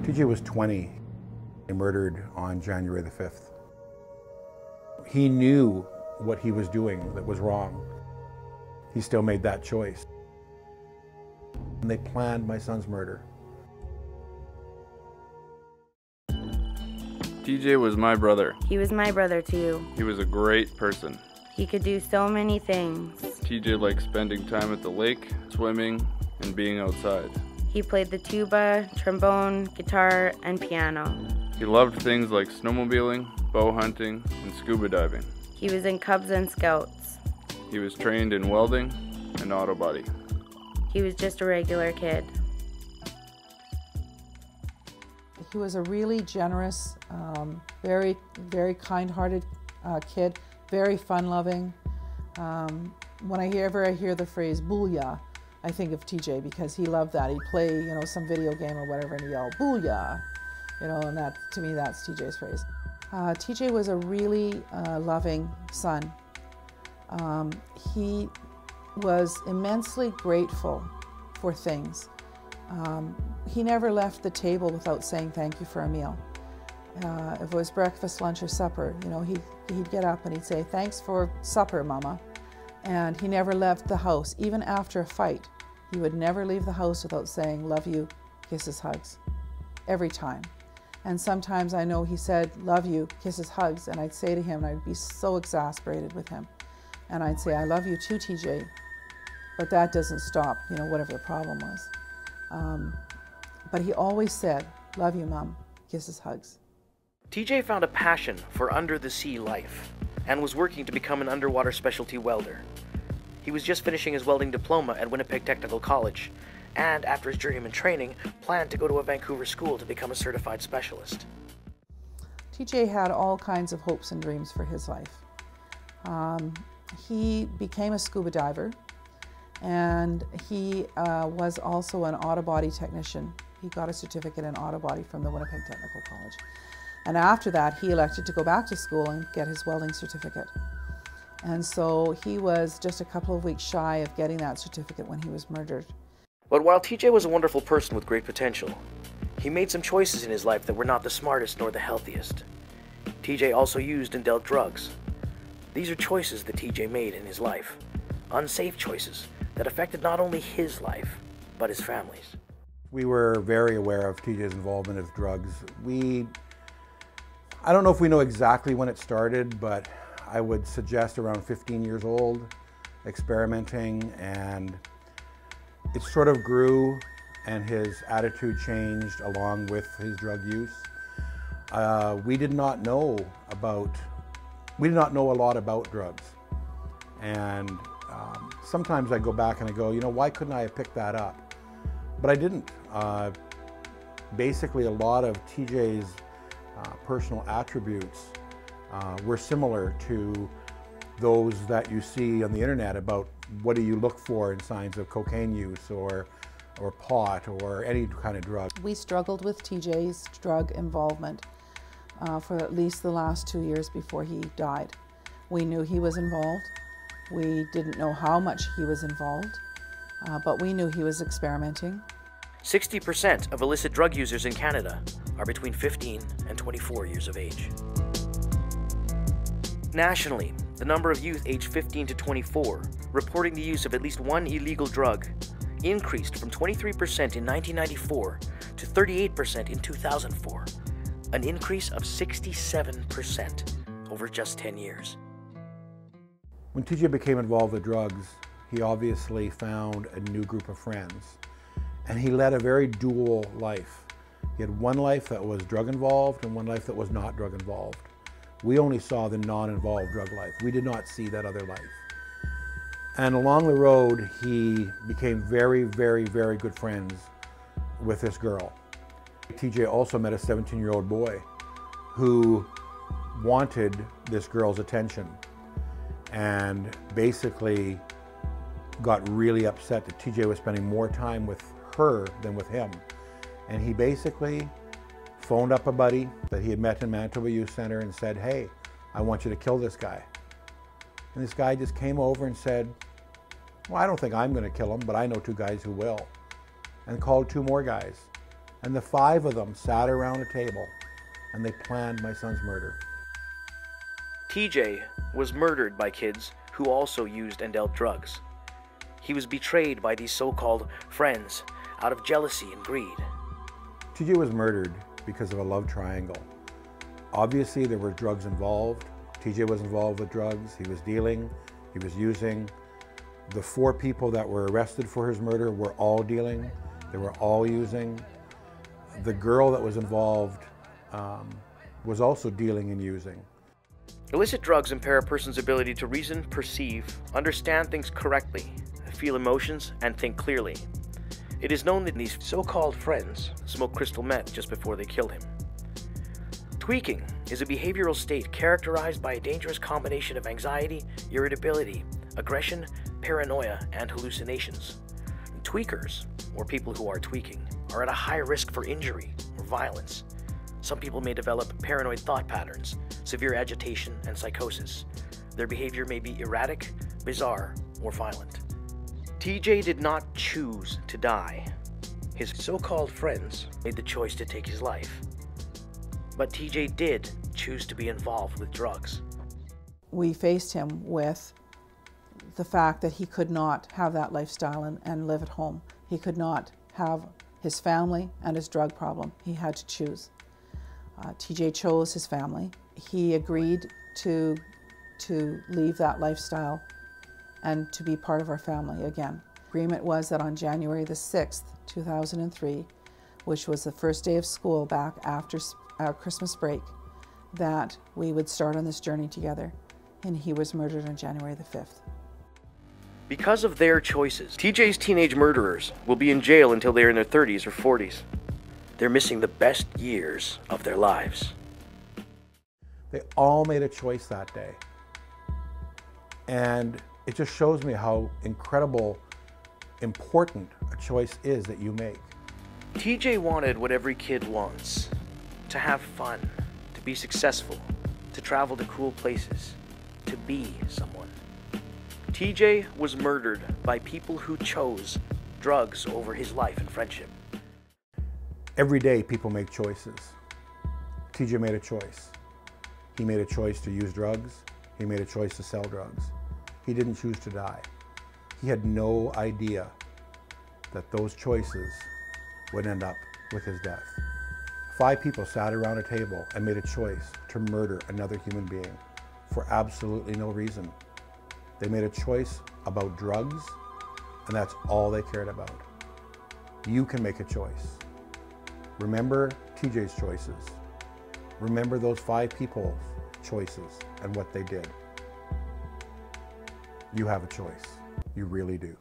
TJ was 20, murdered on January the 5th. He knew what he was doing that was wrong. He still made that choice. And they planned my son's murder. TJ was my brother. He was my brother too. He was a great person. He could do so many things. TJ liked spending time at the lake, swimming, and being outside. He played the tuba, trombone, guitar, and piano. He loved things like snowmobiling, bow hunting, and scuba diving. He was in Cubs and Scouts. He was trained in welding and auto body. He was just a regular kid. He was a really generous, very, very kind-hearted kid, very fun-loving. When I hear the phrase "booyah," I think of TJ because he loved that. He'd play, some video game or whatever, and he'd yell "booyah," and that, to me, that's TJ's phrase. TJ was a really loving son. He was immensely grateful for things. He never left the table without saying thank you for a meal. If it was breakfast, lunch, or supper, he'd get up and he'd say, "Thanks for supper, Mama." And he never left the house. Even after a fight, he would never leave the house without saying, "Love you, kisses, hugs," every time. And sometimes I know he said, "Love you, kisses, hugs," and I'd say to him, and I'd be so exasperated with him, and I'd say, "I love you too, TJ," but that doesn't stop, whatever the problem was. But he always said, "Love you, Mom, kisses, hugs." TJ found a passion for under-the-sea life and was working to become an underwater specialty welder. He was just finishing his welding diploma at Winnipeg Technical College, and after his journeyman training, planned to go to a Vancouver school to become a certified specialist. TJ had all kinds of hopes and dreams for his life. He became a scuba diver, and he was also an auto body technician. He got a certificate in auto body from the Winnipeg Technical College. And after that, he elected to go back to school and get his welding certificate. And so he was just a couple of weeks shy of getting that certificate when he was murdered. But while TJ was a wonderful person with great potential, he made some choices in his life that were not the smartest nor the healthiest. TJ also used and dealt drugs. These are choices that TJ made in his life, unsafe choices that affected not only his life, but his family's. We were very aware of TJ's involvement with drugs. I don't know if we know exactly when it started, but I would suggest around 15 years old, experimenting, and it sort of grew and his attitude changed along with his drug use. We did not know a lot about drugs. And sometimes I go back and I go, why couldn't I have picked that up? But I didn't. Basically, a lot of TJ's personal attributes were similar to those that you see on the internet about what do you look for in signs of cocaine use or pot or any kind of drug. We struggled with TJ's drug involvement for at least the last 2 years before he died. We knew he was involved. We didn't know how much he was involved, but we knew he was experimenting. 60% of illicit drug users in Canada are between 15 and 24 years of age. Nationally, the number of youth aged 15 to 24 reporting the use of at least one illegal drug increased from 23% in 1994 to 38% in 2004, an increase of 67% over just 10 years. When TJ became involved with drugs, he obviously found a new group of friends, and he led a very dual life. He had one life that was drug involved and one life that was not drug involved. We only saw the non-involved drug life. We did not see that other life. And along the road, he became very, very, very good friends with this girl. TJ also met a 17-year-old boy who wanted this girl's attention and basically got really upset that TJ was spending more time with her than with him. And he basically phoned up a buddy that he had met in Manitoba Youth Center and said, "Hey, I want you to kill this guy." And this guy just came over and said, "Well, I don't think I'm going to kill him, but I know two guys who will." And called two more guys. And the 5 of them sat around a table and they planned my son's murder. TJ was murdered by kids who also used and dealt drugs. He was betrayed by these so-called friends out of jealousy and greed. TJ was murdered because of a love triangle. Obviously, there were drugs involved. TJ was involved with drugs. He was dealing, he was using. The 4 people that were arrested for his murder were all dealing. They were all using. The girl that was involved was also dealing and using. Illicit drugs impair a person's ability to reason, perceive, understand things correctly, feel emotions, and think clearly. It is known that these so-called friends smoked crystal meth just before they killed him. Tweaking is a behavioral state characterized by a dangerous combination of anxiety, irritability, aggression, paranoia, and hallucinations. Tweakers, or people who are tweaking, are at a high risk for injury or violence. Some people may develop paranoid thought patterns, severe agitation, and psychosis. Their behavior may be erratic, bizarre, or violent. TJ did not choose to die. His so-called friends made the choice to take his life. But TJ did choose to be involved with drugs. We faced him with the fact that he could not have that lifestyle and live at home. He could not have his family and his drug problem. He had to choose. TJ chose his family. He agreed to leave that lifestyle and to be part of our family again. Agreement was that on January the 6th, 2003, which was the first day of school back after our Christmas break, that we would start on this journey together. And he was murdered on January the 5th. Because of their choices, TJ's teenage murderers will be in jail until they're in their 30s or 40s. They're missing the best years of their lives. They all made a choice that day. And it just shows me how incredible, important a choice is that you make. TJ wanted what every kid wants: to have fun, to be successful, to travel to cool places, to be someone. TJ was murdered by people who chose drugs over his life and friendship. Every day people make choices. TJ made a choice. He made a choice to use drugs. He made a choice to sell drugs. He didn't choose to die. He had no idea that those choices would end up with his death. 5 people sat around a table and made a choice to murder another human being for absolutely no reason. They made a choice about drugs, and that's all they cared about. You can make a choice. Remember TJ's choices. Remember those 5 people's choices and what they did. You have a choice. You really do.